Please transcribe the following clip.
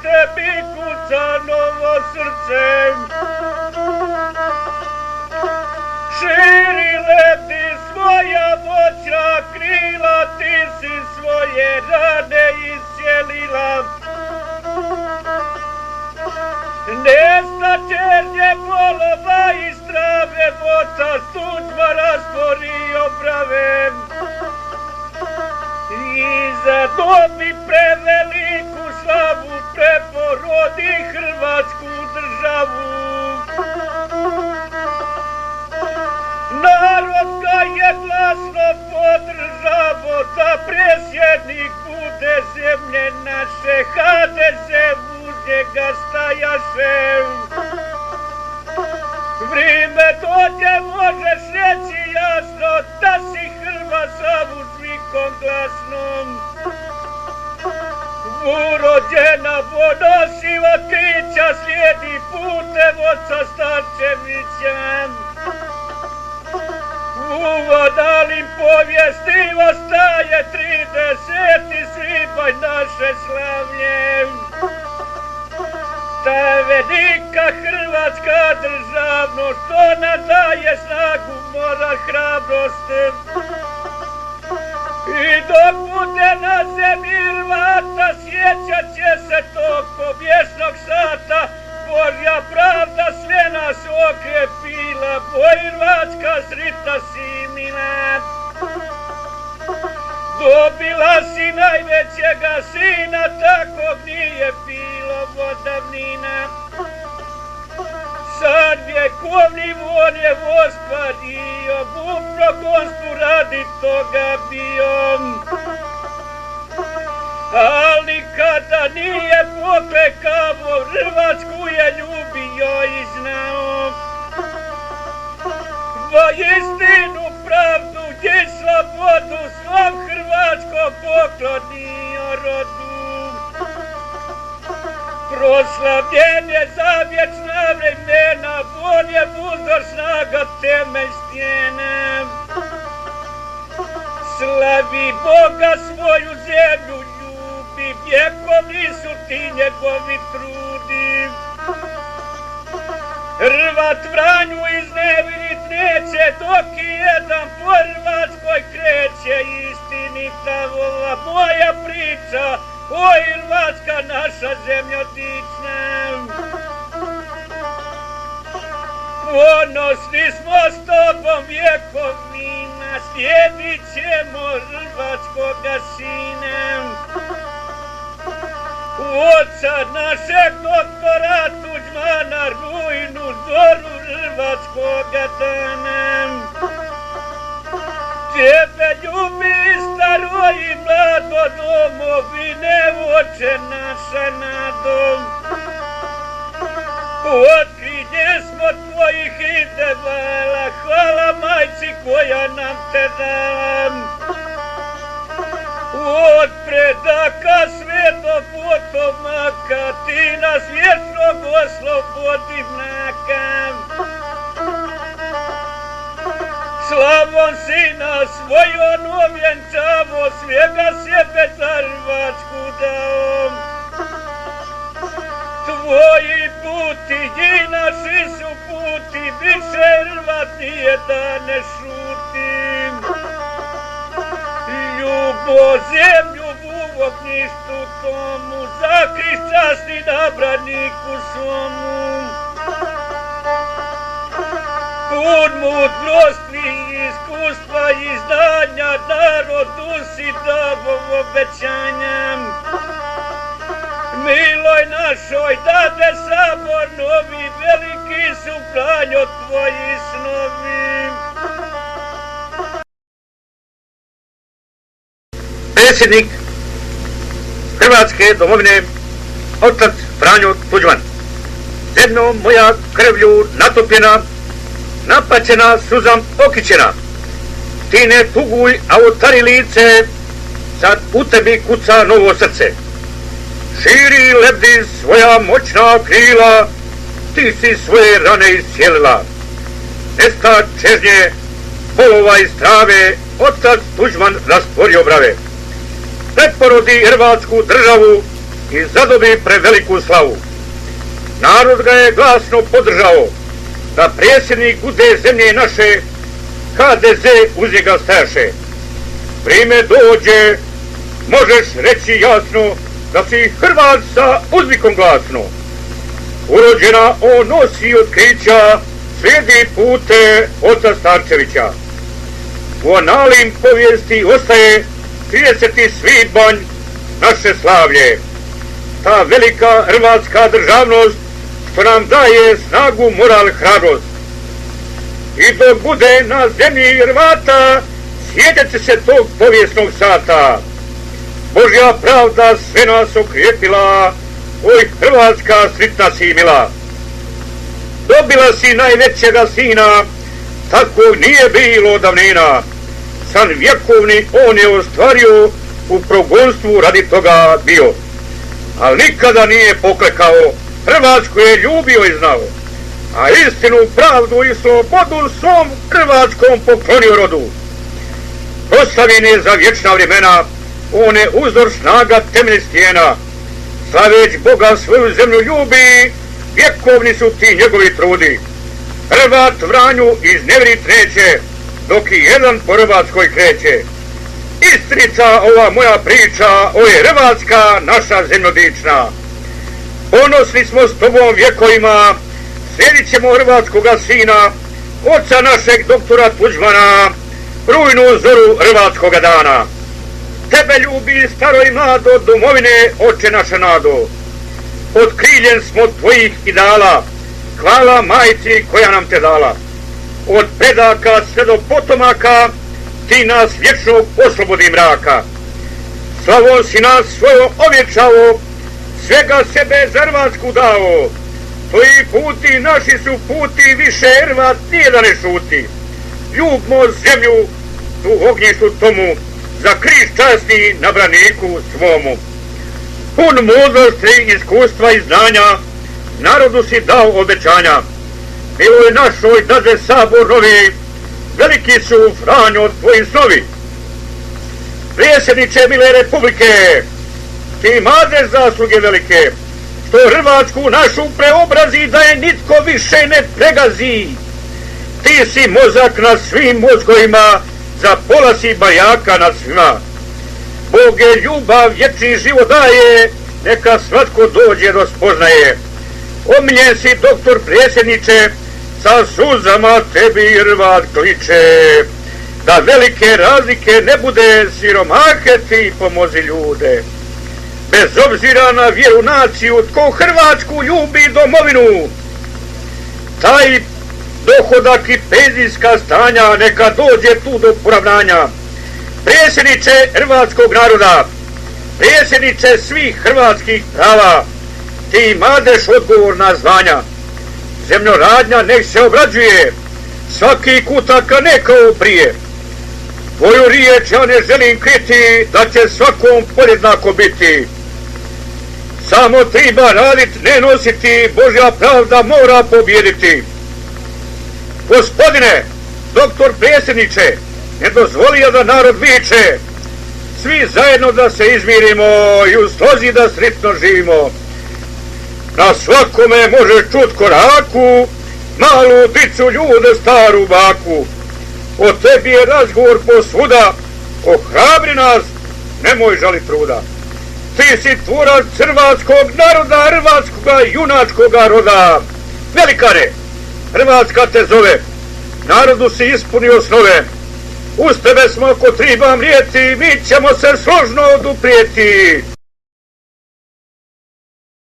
tebi kuca novo srce. Širi lebdi svoja moćna krila, ti si svoje rane iscijelila. Nestaće nje bolova i strave, otac Tuđman rastvorio brave. I za dobi preveliku slavu preporodi Hrvatsku državu. Narod ga je glasno podržavo da predsjednik bude zemlje naše, HDZ uz njega stajaše. Vrime dođe, možeš reći jasno da si Hrvat sa uzvikom glasnom. Urođena vodosi otkrića slijedi putem oca Starčevića. Uvodalim povijesti ostaje 30. svibanj naše slavlje. Ta velika Hrvatska državnost, što nam daje snagu, moral, hrabrost. I dok bude na zemlji Hrvata, sjećat će se tog pobjesnog sata. Božja pravda sve nas okrepila, boj Hrvatska sritna si mila. Dobila si najvećega sina, takvog nije bilo odavnina. Sad vjekovni von je ostvario, u progonstvu radi toga bio. Al nikada nije poklekavo, Hrvatsku je ljubio i znao. Vo istinu, pravdu i slobodu svom Hrvatskom poklonio rodu. Proslavljen je za vječna vremena, on je uzor, snaga, temelj, stjena. Slavi Boga svoju zemlju, ljubi, vjekovni su ti njegovi trudi. Hrvat Vranju iznevjerit neće, dok i jedan po Hrvatskoj kreće. Istinita ova moja priča, oj Hrvatska naša zemljodična. Ponosni smo s tobom vjekovima, slijedit ćemo hrvatskoga sina. Oca našeg doktora Tuđmana, rujnu zoru hrvatskoga dana. Tebe ljubi staro i mlado, domovine, oče naša nadom. Otkrilje smo tvojih ideala, hvala majci koja nam te dala. Od predaka sve do potomaka, ti nas vječnog oslobodi mnaka. Slavom sina svojom ovjenčavo, svega sebe za Hrvatsku dao. Tvoji puti i naši su puti, više Hrvat nije da ne šutim. Ljubo zemlju u ognjištu tomu, za hrišćanski nabraniku svomu. Pun mudrosti, iskustva i znanja, narodu si davo obećanja. Miloj našoj dade sabor novi, veliki su Franjo tvoji snovi. Predsjednik Hrvatske domovine, otac Franjo Tuđman. Zemljo moja krvlju natopljena, napaćena, suzam okićena. Ti ne tuguj, a otari lice, sad u tebi kuca novo srce. Širi lebdi svoja moćna krila, ti si svoje rane iscijelila. Nesta čežnje, polova iz trave, otac Tuđman rastvorio brave. Preporodi Hrvatsku državu, i zadobi preveliku slavu. Narod ga je glasno podržao da predsjednik bude zemlje naše, HDZ uz njega stajaše. Vrijeme dođe, možeš reći jasno da si Hrvat sa uzvikom glasno. Urođena on nosi otkrića, slijedi pute oca Starčevića. U analim povijesti ostaje 30. svibanj naše slavlje. Ta velika hrvatska državnost što nam daje snagu, moral, hrabrost. I dok bude na zemlji Hrvata, sjetit će se tog povijesnog sata. Božja pravda sve nas okrijepila, oj Hrvatska sritna si mila. Dobila si najvećega sina, takvog nije bilo davnina. San vjekovni on je ostvario, u progonstvu radi toga bio. Ali nikada nije poklekao, Hrvatsku je ljubio i znao. A istinu, pravdu i slobodu svom hrvatskom poklonio rodu. Proslavljen je za vječna vremena, on je uzor snaga temelj stijena. Slaveć Boga svoju zemlju ljubi, vjekovni su ti njegovi trudi. Hrvat Vranju iznevrit neće, dok i jedan po Hrvatskoj kreće. Istica ova moja priča, o je Hrvatska naša zemljodična. Ponosni smo s tobom vjekovima, slijedit ćemo hrvatskoga sina, oca našeg doktora Tuđmana, rujnu zoru hrvatskoga dana. Tebe ljubi staro i mlado, domovine, oče naše nado. Pod kriljem smo tvojih ideala, hvala majci koja nam te dala. Od predaka sve do potomaka, ti nas vječnog oslobodi mraka. Slavom si nas svojo ovječao, svega sebe za Hrvatsku dao. Tvoji puti naši su puti, više Hrvat nijedan ne šuti. Ljubimo zemlju, tu ognjištu tomu, za križ časti na braniku svomu. Pun mudrosti, iskustva i znanja, narodu si dao obećanja. Bilo je našoj daze sabor novi, veliki su Franjo tvoji snovi. Predsjedniče mile republike, ti imate zasluge velike, što Hrvatsku našu preobrazi da je nitko više ne pregazi. Ti si mozak na svim mozgovima, za pola si bajaka nad svima. Bog je ljubav, vječni život daje, neka svatko dođe do spoznaje. Omiljen si doktor predsjedniče, sa suzama tebi Hrvat kliče. Da velike razlike ne bude, siromahe ti pomozi ljude. Bez obzira na vjeru naciju, tko Hrvatsku ljubi domovinu, taj dohodak i penzijska stanja neka dođe tu do poravnanja. Predsjedniče hrvatskog naroda, predsjedniče svih hrvatskih prava, ti imadeš odgovorna zvanja. Zemljoradnja nek se obrađuje, svaki kutak neka prije. Tvoju riječ ja ne želim kriti, da će svakom podjednako biti. Samo treba radit, ne nositi, Božja pravda mora pobjediti. Gospodine, doktor predsjedniče, ne dozvolio da narod viče, svi zajedno da se izmirimo i u slozi da sretno živimo. Na svakome može čut koraku, malu dicu, ljude, staru baku. O tebi je razgovor posvuda, ohrabri nas, nemoj žali truda. Ti si tvorac hrvatskog naroda, hrvatskoga junačkoga roda. Velikane, Hrvatska te zove, narodu si ispunio snove. Uz tebe smo ako trebam rijeti, mi ćemo se složno oduprijeti.